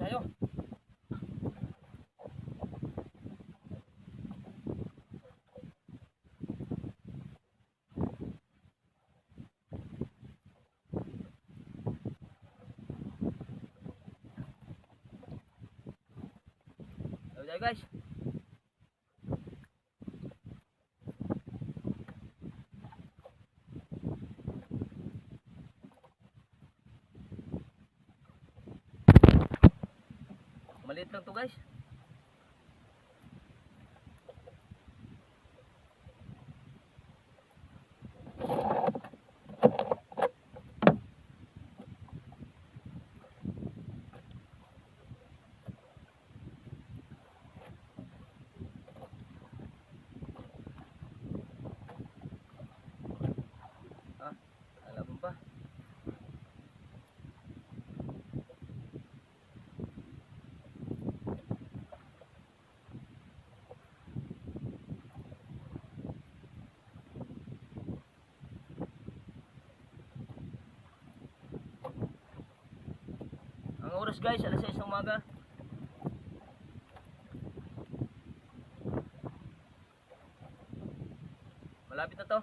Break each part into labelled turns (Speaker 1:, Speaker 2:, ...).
Speaker 1: tayo. Tayo guys. Maliit lang to guys. Alam pa. Ang oras guys, alas 6 ng umaga. Malapit na to.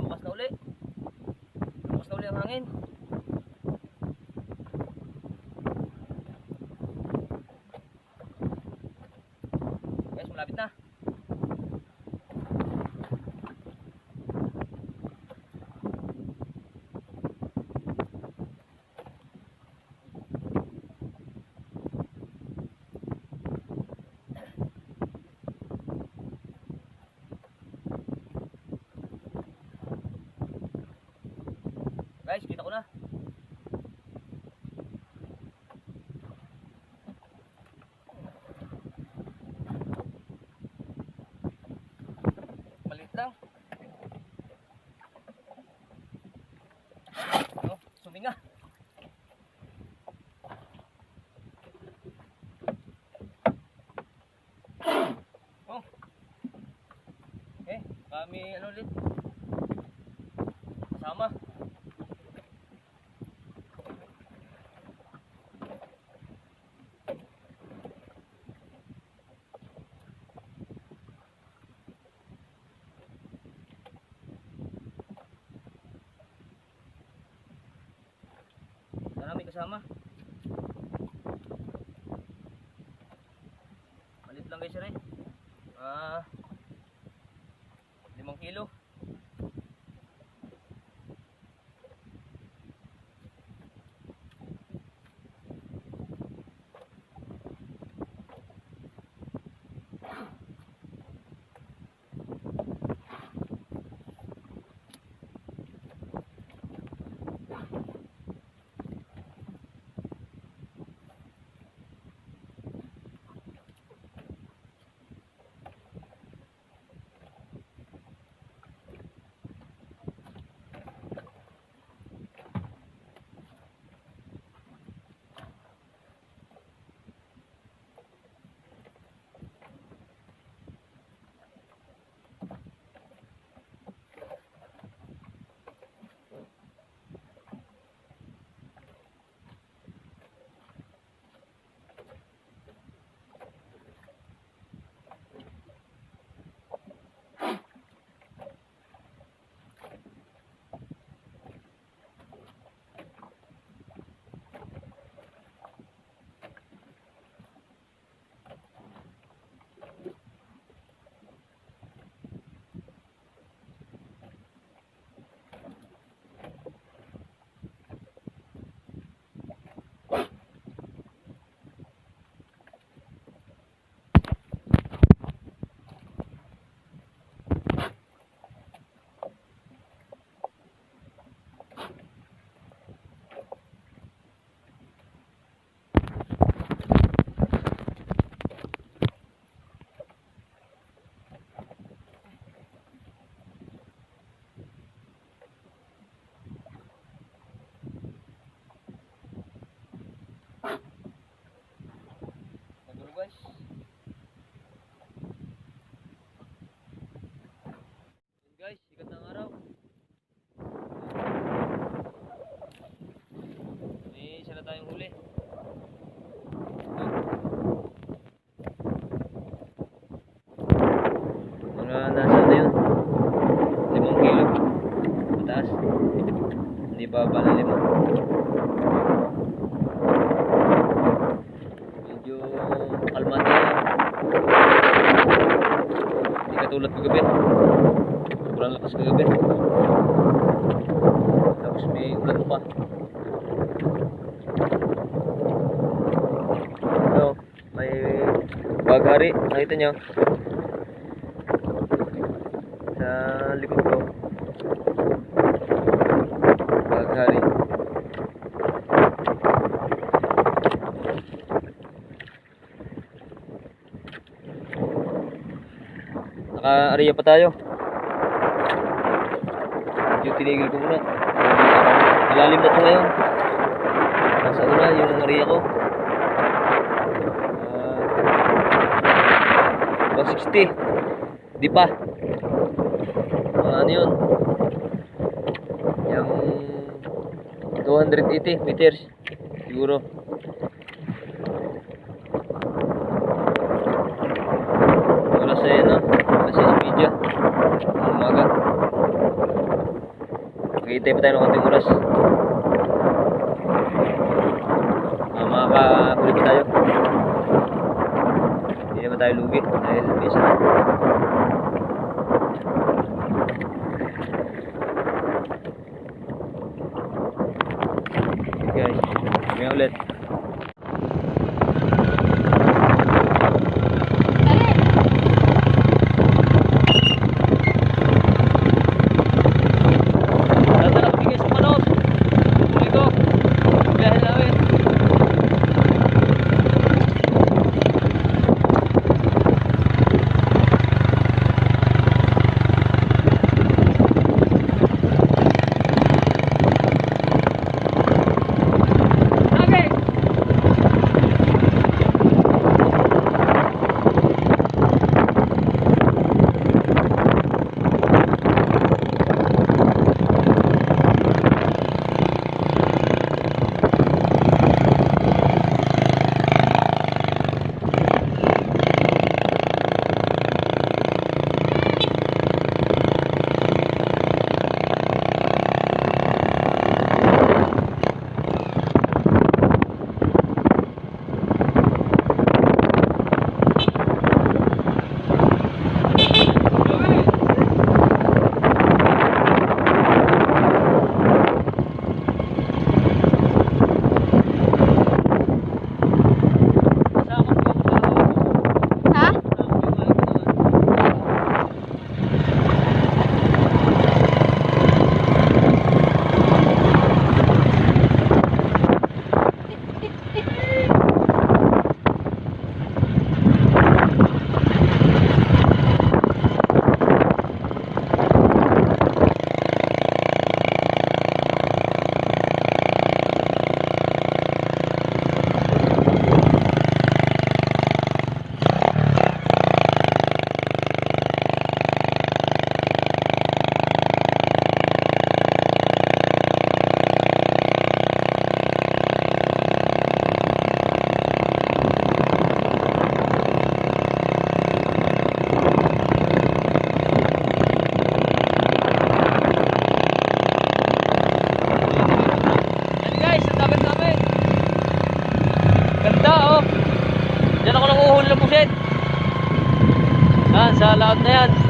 Speaker 1: Lumas na uli ang hangin. Guys, malapit na. Guys, kita ko na. Maliit lang. Oh, suminga. Oh. Kami ano ulit. Kasama. Marami kasama. Malit lang guys rin. 5 kilo. nasa na yun? 5 kilo. Mataas. Hindi ba na 5? Medyo kalmante na. Hindi katulad kagabi. Sobrang lakas kagabi. Tapos may ulan pa. So, may baghari. Nakita nyo? Sa likod ko. Baghari. Naka-area pa tayo. Medyo tinigil ko muna. Malalim na ito ngayon. Nasa una yung area ko. 160. Di pa. Ano yun? Yung 280 meters. Siguro. Wala sa yan, no? Wala sa media. Umaga. Magkikitay pa tayo ng konting oras. Makakahuli pa tayo. Hindi naman tayo lugi dahil bisa na. Okay guys, may ulit. Diyan ako nanguhuli ng pusit. Yan, sa laot na yan.